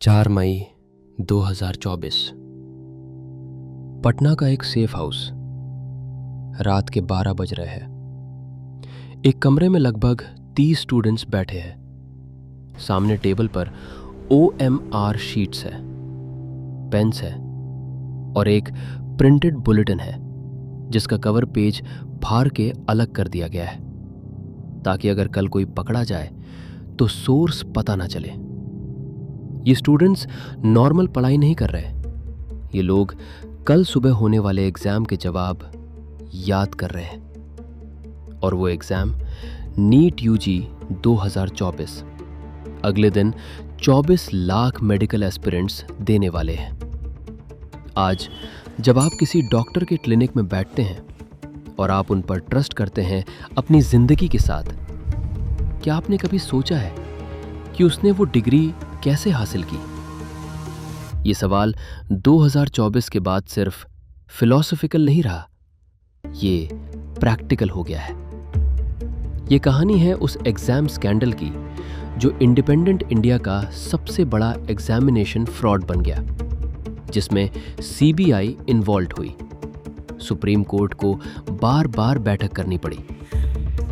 4 मई 2024। पटना का एक safe house. रात के 12 बज रहे हैं। एक कमरे में लगभग 30 स्टूडेंट्स बैठे हैं। सामने टेबल पर OMR शीट्स है, पेन्स है और एक प्रिंटेड बुलेटिन है जिसका कवर पेज फाड़ के अलग कर दिया गया है ताकि अगर कल कोई पकड़ा जाए तो सोर्स पता ना चले। ये स्टूडेंट्स नॉर्मल पढ़ाई नहीं कर रहे। ये लोग कल सुबह होने वाले एग्जाम के जवाब याद कर रहे हैं। और वो एग्जाम नीट UG 2024 अगले दिन 24 लाख मेडिकल एस्पिरेंट्स देने वाले हैं। आज जब आप किसी डॉक्टर के क्लिनिक में बैठते हैं और आप उन पर ट्रस्ट करते हैं अपनी जिंदगी के साथ, क्या आपने कभी सोचा है कि उसने वो डिग्री कैसे हासिल की? ये सवाल 2024 के बाद सिर्फ फिलॉसफिकल नहीं रहा, ये प्रैक्टिकल हो गया है। ये कहानी है उस एग्जाम स्कैंडल की जो इंडिपेंडेंट इंडिया का सबसे बड़ा एग्जामिनेशन फ्रॉड बन गया, जिसमें CBI इन्वॉल्व हुई। सुप्रीम कोर्ट को बार बार बैठक करनी पड़ी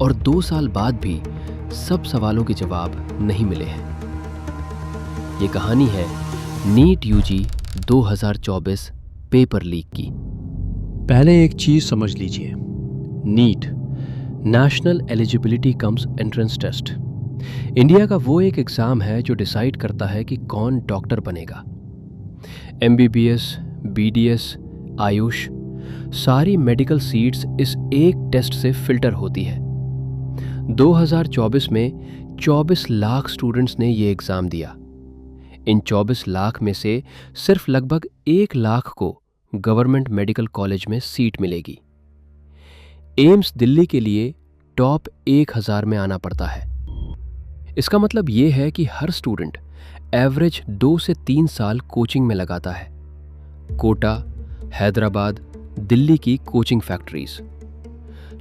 और 2 साल बाद भी सब सवालों के जवाब नहीं मिले हैं। ये कहानी है नीट UG 2024 पेपर लीक की। पहले एक चीज समझ लीजिए, NEET national eligibility cum entrance test India का वो एक एग्जाम है जो डिसाइड करता है कि कौन डॉक्टर बनेगा। MBBS, BDS, आयुष सारी मेडिकल सीट्स इस एक टेस्ट से फिल्टर होती है। 2024 में 24 लाख स्टूडेंट्स ने ये एग्जाम दिया। इन 24 लाख में से सिर्फ लगभग 1 लाख को गवर्नमेंट मेडिकल कॉलेज में सीट मिलेगी। एम्स दिल्ली के लिए टॉप 1000 में आना पड़ता है। इसका मतलब ये है कि हर स्टूडेंट एवरेज 2 से 3 साल कोचिंग में लगाता है। कोटा, हैदराबाद, दिल्ली की कोचिंग फैक्ट्रीज,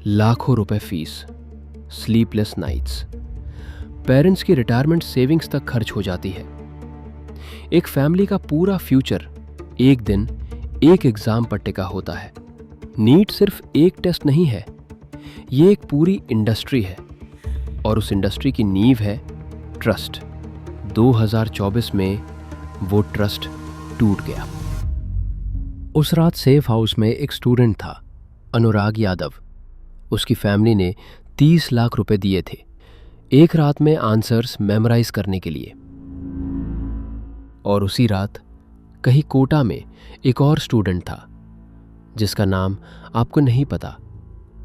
लाखों रुपए फीस, स्लीपलेस नाइट्स, पेरेंट्स की रिटायरमेंट सेविंग्स तक खर्च हो जाती है। एक फैमिली का पूरा फ्यूचर एक दिन एक एग्जाम पर टिका होता है। नीट सिर्फ एक टेस्ट नहीं है, ये एक पूरी इंडस्ट्री है और उस इंडस्ट्री की नींव है ट्रस्ट। 2024 में वो ट्रस्ट टूट गया। उस रात सेफ हाउस में एक स्टूडेंट था, अनुराग यादव। उसकी फैमिली ने 30 लाख रुपए दिए थे एक रात में आंसर्स मेमोराइज करने के लिए। और उसी रात कहीं कोटा में एक और स्टूडेंट था जिसका नाम आपको नहीं पता,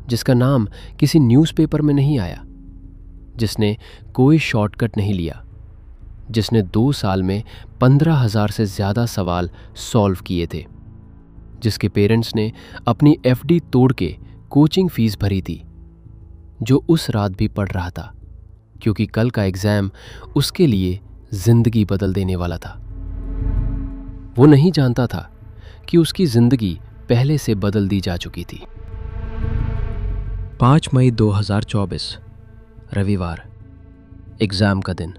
जिसका नाम किसी न्यूज़पेपर में नहीं आया, जिसने कोई शॉर्टकट नहीं लिया, जिसने 2 साल में 15,000 से ज़्यादा सवाल सॉल्व किए थे, जिसके पेरेंट्स ने अपनी FD तोड़ के कोचिंग फीस भरी थी, जो उस रात भी पढ़ रहा था क्योंकि कल का एग्ज़ाम उसके लिए ज़िंदगी बदल देने वाला था। वो नहीं जानता था कि उसकी ज़िंदगी पहले से बदल दी जा चुकी थी। 5 मई 2024 रविवार, एग्ज़ाम का दिन।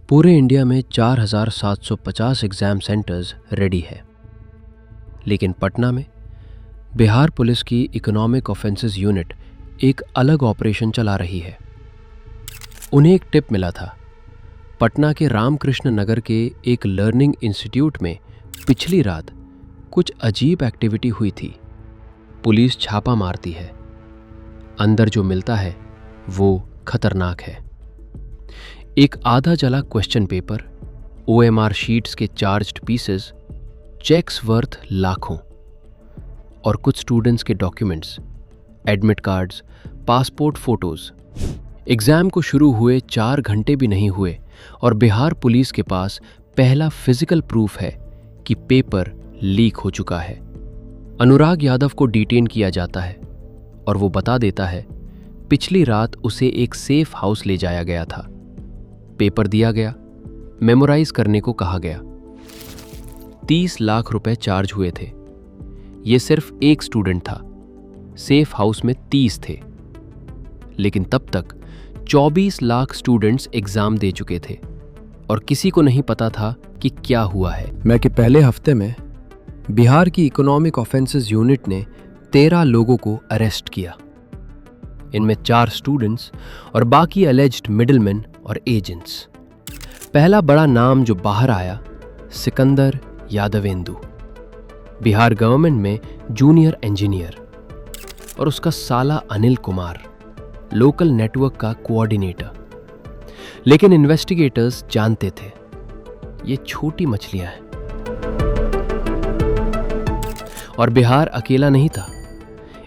पूरे इंडिया में 4750 एग्ज़ाम सेंटर्स रेडी है, लेकिन पटना में बिहार पुलिस की इकोनॉमिक ऑफेंसेस यूनिट एक अलग ऑपरेशन चला रही है। उन्हें एक टिप मिला था। पटना के रामकृष्ण नगर के एक लर्निंग इंस्टीट्यूट में पिछली रात कुछ अजीब एक्टिविटी हुई थी। पुलिस छापा मारती है। अंदर जो मिलता है वो खतरनाक है। एक आधा जला क्वेश्चन पेपर, OMR शीट्स के चार्ज्ड पीसेस, चेक्स वर्थ लाखों और कुछ स्टूडेंट्स के documents, admit cards, passport photos. Exam को शुरू हुए 4 घंटे भी नहीं हुए और बिहार पुलिस के पास पहला फिजिकल प्रूफ है कि पेपर लीक हो चुका है। अनुराग यादव को डिटेन किया जाता है और वो बता देता है पिछली रात उसे एक सेफ हाउस ले जाया गया था। पेपर दिया गया, मेमोराइज करने को कहा गया। 30 लाख रुपए चार्ज हुए थे। ये सिर्फ एक स्टूडेंट था, सेफ हाउस में 30 थे, लेकिन तब तक 24 लाख स्टूडेंट्स एग्जाम दे चुके थे और किसी को नहीं पता था कि क्या हुआ है। मैं के पहले हफ्ते में बिहार की इकोनॉमिक ऑफेंसेस यूनिट ने 13 लोगों को अरेस्ट किया। इनमें 4 स्टूडेंट्स और बाकी अलेज्ड मिडिलमैन और एजेंट्स। पहला बड़ा नाम जो बाहर आया, सिकंदर यादवेंदु, बिहार गवर्नमेंट में जूनियर इंजीनियर, और उसका साला अनिल कुमार, लोकल नेटवर्क का कोऑर्डिनेटर। लेकिन इन्वेस्टिगेटर्स जानते थे ये छोटी मछलियां हैं। और बिहार अकेला नहीं था।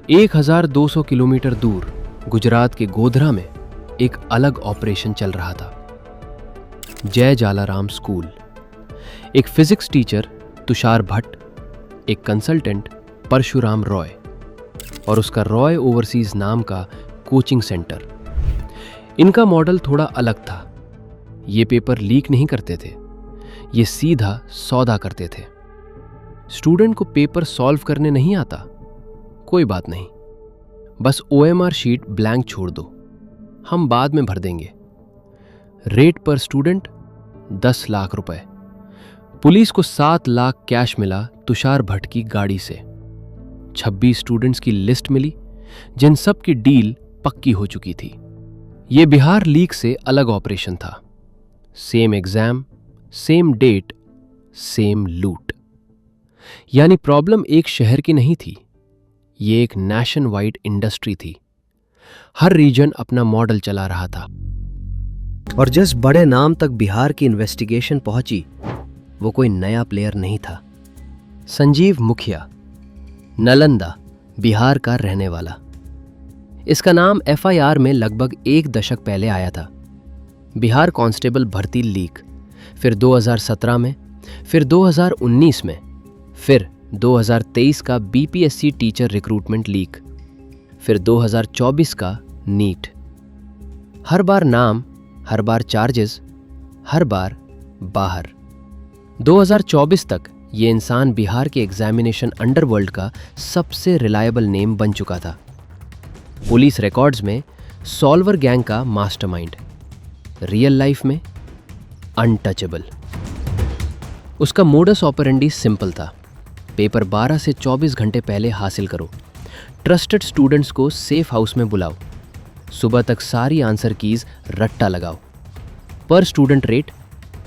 1200 किलोमीटर दूर गुजरात के गोधरा में एक अलग ऑपरेशन चल रहा था। जय जालाराम स्कूल, एक फिजिक्स टीचर तुषार भट्ट, एक कंसल्टेंट परशुराम रॉय और उसका रॉय ओवरसीज नाम का कोचिंग सेंटर। इनका मॉडल थोड़ा अलग था। ये पेपर लीक नहीं करते थे, ये सीधा सौदा करते थे। स्टूडेंट को पेपर सॉल्व करने नहीं आता, कोई बात नहीं, बस OMR शीट ब्लैंक छोड़ दो, हम बाद में भर देंगे। रेट पर स्टूडेंट 10 लाख रुपए। पुलिस को 7 लाख कैश मिला तुषार भट्ट की गाड़ी से। 26 स्टूडेंट्स की लिस्ट मिली जिन सब की डील पक्की हो चुकी थी। यह बिहार लीक से अलग ऑपरेशन था। Same exam, same date, same लूट। यानी प्रॉब्लम एक शहर की नहीं थी, ये एक नेशन वाइड इंडस्ट्री थी। हर रीजन अपना मॉडल चला रहा था। और जिस बड़े नाम तक बिहार की इन्वेस्टिगेशन पहुंची, वो कोई नया प्लेयर नहीं था। संजीव मुखिया, नालंदा, बिहार का रहने वाला। इसका नाम FIR में लगभग 1 दशक पहले आया था। बिहार कांस्टेबल भर्ती लीक, फिर 2017 में, फिर 2019 में, फिर 2023 का BPSC टीचर रिक्रूटमेंट लीक, फिर 2024 का नीट। हर बार नाम, हर बार चार्जेस, हर बार बाहर। 2024 तक ये इंसान बिहार के एग्जामिनेशन अंडरवर्ल्ड का सबसे रिलायबल नेम बन चुका था। पुलिस रिकॉर्ड्स में सॉल्वर गैंग का मास्टरमाइंड, रियल लाइफ में अनटचेबल। उसका मोडस ऑपरेंडी सिंपल था। पेपर 12 से 24 घंटे पहले हासिल करो, ट्रस्टेड स्टूडेंट्स को सेफ हाउस में बुलाओ, सुबह तक सारी आंसर कीज रट्टा लगाओ। पर स्टूडेंट रेट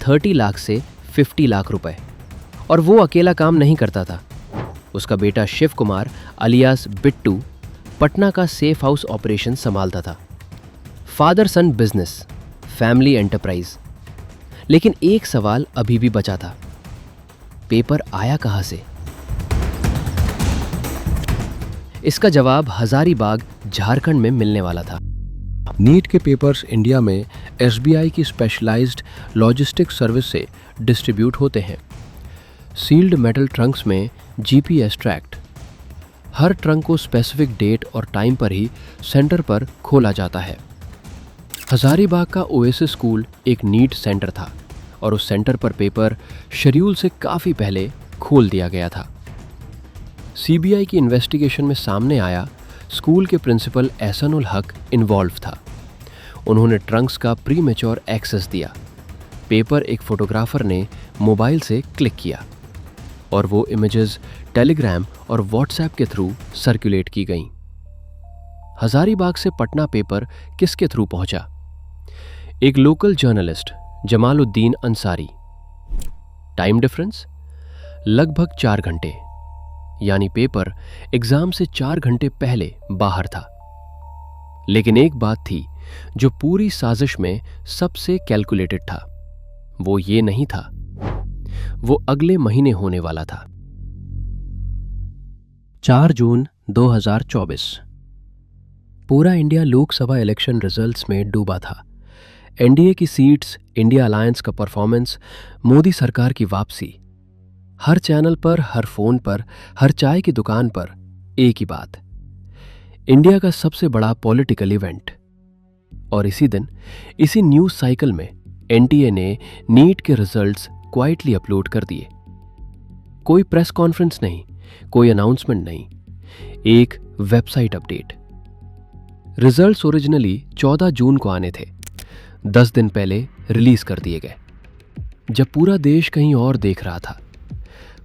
30 लाख से 50 लाख रुपए। और वो अकेला काम नहीं करता था। उसका बेटा शिव कुमार अलियास बिट्टू पटना का सेफ हाउस ऑपरेशन संभालता था। फादर सन बिजनेस, फैमिली एंटरप्राइज। लेकिन एक सवाल अभी भी बचा था, पेपर आया कहां से? इसका जवाब हजारीबाग, झारखंड में मिलने वाला था। नीट के पेपर्स इंडिया में SBI की स्पेशलाइज्ड लॉजिस्टिक सर्विस से डिस्ट्रीब्यूट होते हैं। सील्ड मेटल ट्रंक्स में GPS ट्रैक्ट। हर ट्रंक को स्पेसिफिक डेट और टाइम पर ही सेंटर पर खोला जाता है। हजारीबाग का ओएसिस स्कूल एक नीट सेंटर था और उस सेंटर पर पेपर शेड्यूल से काफ़ी पहले खोल दिया गया था। CBI की इन्वेस्टिगेशन में सामने आया स्कूल के प्रिंसिपल एहसानुल हक इन्वॉल्व था। उन्होंने ट्रंक्स का प्रीमेच्योर एक्सेस दिया। पेपर एक फोटोग्राफर ने मोबाइल से क्लिक किया और वो इमेजेस टेलीग्राम और व्हाट्सएप के थ्रू सर्कुलेट की गईं। हजारीबाग से पटना पेपर किसके थ्रू पहुंचा? एक local journalist Jamaluddin Ansari. Time difference लगभग 4 घंटे, यानी पेपर एग्जाम से 4 घंटे पहले बाहर था। लेकिन एक बात थी जो पूरी साजिश में सबसे कैलकुलेटेड था। वो ये नहीं था, वो अगले महीने होने वाला था। 4 जून 2024। पूरा इंडिया लोकसभा इलेक्शन रिजल्ट्स में डूबा था। एनडीए की सीट्स, इंडिया अलायंस का परफॉर्मेंस, मोदी सरकार की वापसी। हर चैनल पर, हर फोन पर, हर चाय की दुकान पर एक ही बात, इंडिया का सबसे बड़ा पॉलिटिकल इवेंट। और इसी दिन, इसी न्यूज साइकिल में एनटीए ने नीट के रिजल्ट्स क्वाइटली अपलोड कर दिए। कोई प्रेस कॉन्फ्रेंस नहीं, कोई अनाउंसमेंट नहीं, एक वेबसाइट अपडेट। रिजल्ट्स ओरिजिनली 14 जून को आने थे, 10 दिन पहले रिलीज कर दिए गए। जब पूरा देश कहीं और देख रहा था।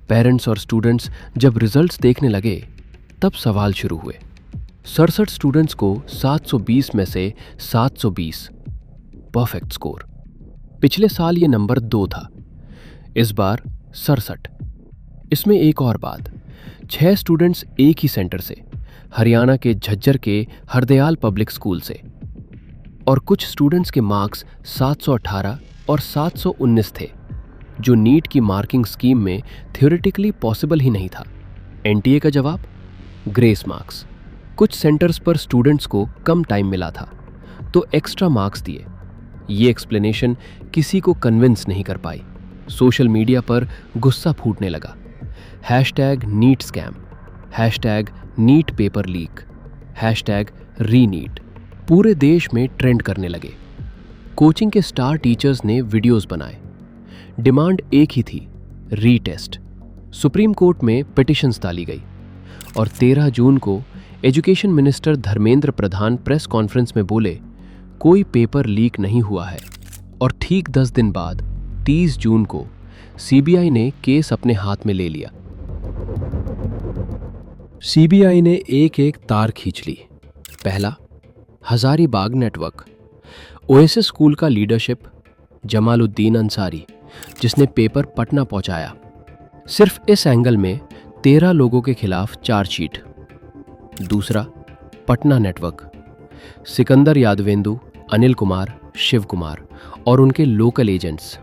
पेरेंट्स और स्टूडेंट्स जब रिजल्ट्स देखने लगे तब सवाल शुरू हुए। 67 स्टूडेंट्स को 720 में से 720, परफेक्ट स्कोर। पिछले साल ये नंबर 2 था, इस बार 67। इसमें एक और बात, 6 स्टूडेंट्स एक ही सेंटर से, हरियाणा के झज्जर के हरदयाल पब्लिक स्कूल से, और कुछ स्टूडेंट्स के मार्क्स 718 और 719 थे, जो नीट की मार्किंग स्कीम में थ्योरेटिकली पॉसिबल ही नहीं था। एनटीए का जवाब, ग्रेस मार्क्स। कुछ सेंटर्स पर स्टूडेंट्स को कम टाइम मिला था तो एक्स्ट्रा मार्क्स दिए। ये एक्सप्लेनेशन किसी को कन्विंस नहीं कर पाई। सोशल मीडिया पर गुस्सा फूटने लगा। #NEET scam, #NEET paper leak, #ReNEET पूरे देश में ट्रेंड करने लगे। कोचिंग के स्टार टीचर्स ने वीडियोस बनाए। डिमांड एक ही थी, रीटेस्ट। सुप्रीम कोर्ट में पिटिशंस डाली गई और 13 जून को education minister Dharmendra Pradhan press conference में बोले, कोई पेपर लीक नहीं हुआ है। और ठीक 10 दिन बाद 30 जून को सीबीआई ने केस अपने हाथ में ले लिया। सीबीआई ने एक एक तार खींच ली। पहला, हजारीबाग नेटवर्क, ओएसिस स्कूल का लीडरशिप, जमालुद्दीन अंसारी, जिसने पेपर पटना पहुंचाया। सिर्फ इस एंगल में 13 लोगों के खिलाफ चार्जशीट। दूसरा, पटना नेटवर्क, सिकंदर यादवेंदु, अनिल कुमार, शिव कुमार और उनके लोकल एजेंट्स।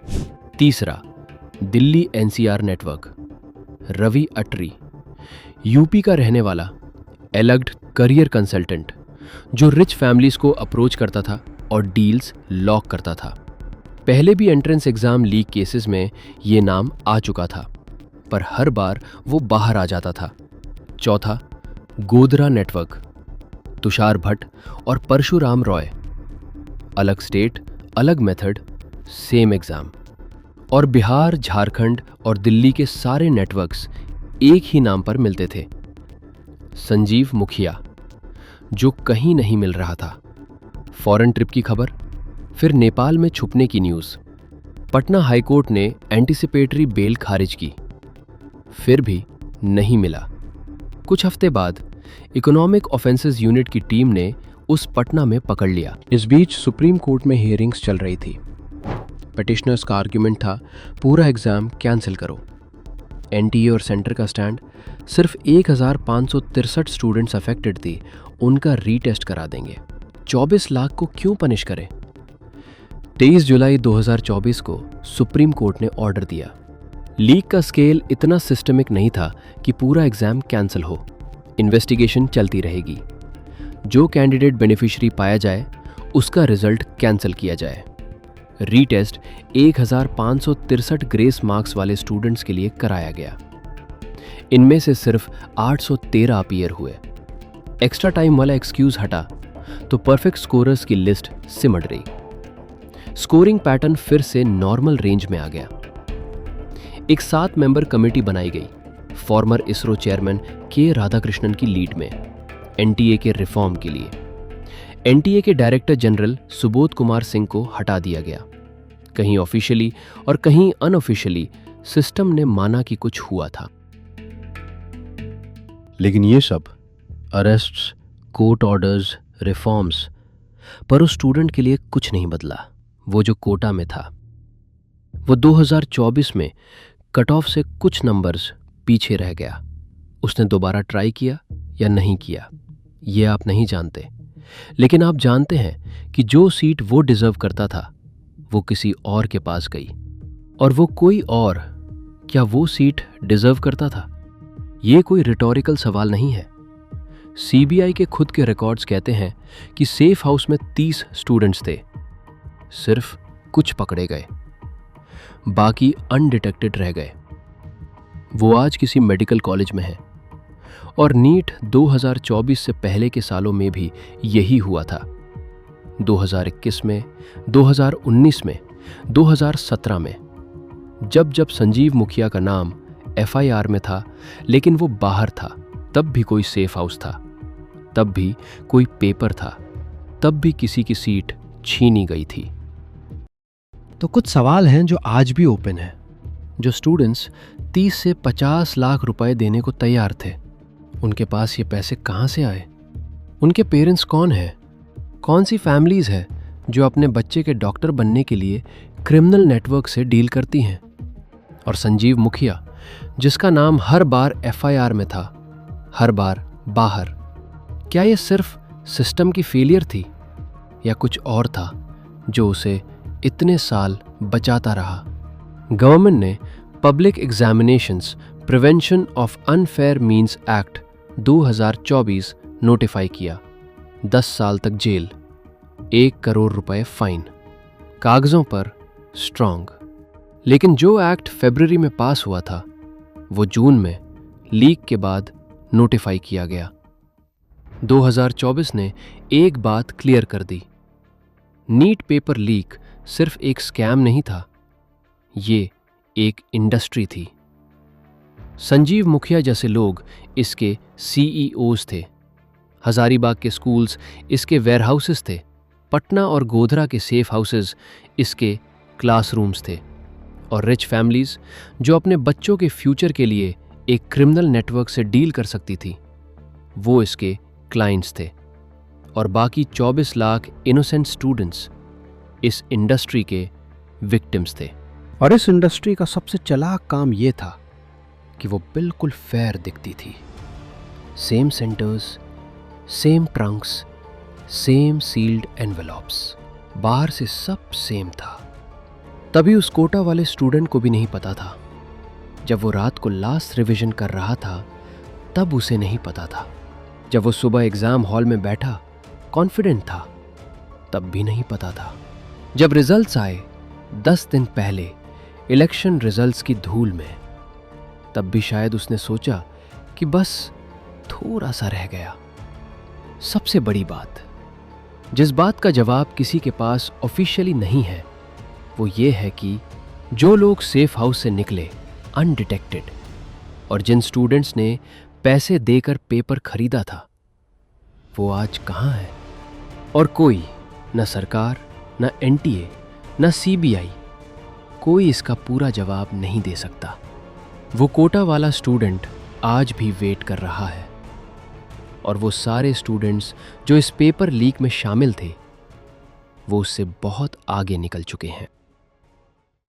तीसरा, Delhi NCR network, Ravi Atri, UP का रहने वाला, एलग्ड करियर कंसल्टेंट, जो रिच फैमिलीज को अप्रोच करता था और डील्स लॉक करता था। पहले भी एंट्रेंस एग्जाम लीक केसेस में ये नाम आ चुका था, पर हर बार वो बाहर आ जाता था। चौथा, गोधरा नेटवर्क, तुषार भट्ट और परशुराम रॉय, अलग स्टेट, अलग मेथड, सेम एग्जाम। और बिहार, झारखंड और दिल्ली के सारे नेटवर्क्स एक ही नाम पर मिलते थे, संजीव मुखिया, जो कहीं नहीं मिल रहा था। फॉरेन ट्रिप की खबर, फिर नेपाल में छुपने की न्यूज़। पटना हाईकोर्ट ने एंटीसिपेटरी बेल खारिज की, फिर भी नहीं मिला। कुछ हफ्ते बाद इकोनॉमिक ऑफेंसेस यूनिट की टीम ने उस पटना में पकड़ लिया। इस बीच सुप्रीम कोर्ट में हियरिंग्स चल रही थी। पिटिशनर्स का आर्ग्यूमेंट था, पूरा एग्जाम कैंसिल करो। एनटीए और सेंटर का स्टैंड, सिर्फ 1563 स्टूडेंट्स अफेक्टेड थी, उनका रीटेस्ट करा देंगे। 24 लाख को क्यों पनिश करें? 23 जुलाई 2024 को सुप्रीम कोर्ट ने ऑर्डर दिया। लीक का स्केल इतना सिस्टमिक नहीं था कि पूरा एग्जाम कैंसिल हो। इन्वेस्टिगेशन चलती रहेगी। जो कैंडिडेट बेनिफिशियरी पाया जाए उसका रिजल्ट कैंसिल किया जाए। रीटेस्ट 1563 ग्रेस मार्क्स वाले स्टूडेंट्स के लिए कराया गया। इनमें से सिर्फ 813 अपीयर हुए। एक्स्ट्रा टाइम वाला एक्सक्यूज हटा तो परफेक्ट स्कोरर्स की लिस्ट सिमट रही। स्कोरिंग पैटर्न फिर से नॉर्मल रेंज में आ गया। एक 7 मेंबर कमेटी बनाई गई, फॉर्मर इसरो चेयरमैन के राधाकृष्णन की लीड में, एनटीए के रिफॉर्म के लिए। एनटीए के डायरेक्टर जनरल सुबोध कुमार सिंह को हटा दिया गया। कहीं ऑफिशियली और कहीं अनऑफिशियली सिस्टम ने माना कि कुछ हुआ था। लेकिन ये सब अरेस्ट्स, कोर्ट ऑर्डर्स, रिफॉर्म्स, पर उस स्टूडेंट के लिए कुछ नहीं बदला। वो जो कोटा में था, वो 2024 में कट ऑफ से कुछ नंबर्स पीछे रह गया। उसने दोबारा ट्राई किया या नहीं किया, ये आप नहीं जानते, लेकिन आप जानते हैं कि जो सीट वो डिजर्व करता था वो किसी और के पास गई। और वो कोई और, क्या वो सीट डिजर्व करता था? ये कोई रिटोरिकल सवाल नहीं है। सीबीआई के खुद के रिकॉर्ड्स कहते हैं कि सेफ हाउस में 30 स्टूडेंट्स थे, सिर्फ कुछ पकड़े गए, बाकी अनडिटेक्टेड रह गए। वो आज किसी मेडिकल कॉलेज में है। और नीट 2024 से पहले के सालों में भी यही हुआ था। 2021 में, 2019 में, 2017 में, जब जब संजीव मुखिया का नाम एफआईआर में था लेकिन वो बाहर था, तब भी कोई सेफ हाउस था, तब भी कोई पेपर था, तब भी किसी की सीट छीनी गई थी। तो कुछ सवाल हैं जो आज भी ओपन हैं। जो स्टूडेंट्स 30 से 50 लाख रुपए देने को तैयार थे, उनके पास ये पैसे कहाँ से आए? उनके पेरेंट्स कौन हैं? कौन सी फैमिलीज़ हैं जो अपने बच्चे के डॉक्टर बनने के लिए क्रिमिनल नेटवर्क से डील करती हैं? और संजीव मुखिया, जिसका नाम हर बार एफआईआर में था, हर बार बाहर, क्या ये सिर्फ सिस्टम की फेलियर थी या कुछ और था जो उसे इतने साल बचाता रहा? गवर्नमेंट ने public examinations prevention of unfair means act 2024 notify किया। 10 साल तक जेल, 1 करोड़ रुपए फाइन, कागजों पर स्ट्रॉन्ग। लेकिन जो एक्ट फरवरी में पास हुआ था, वो जून में लीक के बाद नोटिफाई किया गया। 2024 ने एक बात क्लियर कर दी, नीट पेपर लीक सिर्फ एक स्कैम नहीं था, ये एक इंडस्ट्री थी। संजीव मुखिया जैसे लोग इसके सीईओज थे। हजारीबाग के स्कूल्स इसके वेयरहाउसेस थे। पटना और गोधरा के सेफ हाउसेस इसके क्लासरूम्स थे। और रिच फैमिलीज जो अपने बच्चों के फ्यूचर के लिए एक क्रिमिनल नेटवर्क से डील कर सकती थी, वो इसके क्लाइंट्स थे। और बाकी 24 लाख इनोसेंट स्टूडेंट्स इस इंडस्ट्री के विक्टिम्स थे। और इस इंडस्ट्री का सबसे चालाक काम ये था कि वो बिल्कुल फेयर दिखती थी। Same centres, same trunks, same sealed envelopes, बाहर से सब सेम था। तभी उस कोटा वाले स्टूडेंट को भी नहीं पता था। जब वो रात को लास्ट रिवीजन कर रहा था, तब उसे नहीं पता था। जब वो सुबह एग्जाम हॉल में बैठा कॉन्फिडेंट था, तब भी नहीं पता था। जब रिजल्ट्स आए 10 दिन पहले इलेक्शन रिजल्ट्स की धूल में, तब भी शायद उसने सोचा कि बस थोड़ा सा रह गया। सबसे बड़ी बात, जिस बात का जवाब किसी के पास ऑफिशियली नहीं है, वो ये है कि जो लोग सेफ हाउस से निकले अनडिटेक्टेड और जिन स्टूडेंट्स ने पैसे देकर पेपर खरीदा था, वो आज कहाँ है? और कोई, न सरकार, न एनटीए, न सीबीआई, कोई इसका पूरा जवाब नहीं दे सकता। वो कोटा वाला स्टूडेंट आज भी वेट कर रहा है। और वो सारे स्टूडेंट्स जो इस पेपर लीक में शामिल थे, वो उससे बहुत आगे निकल चुके हैं।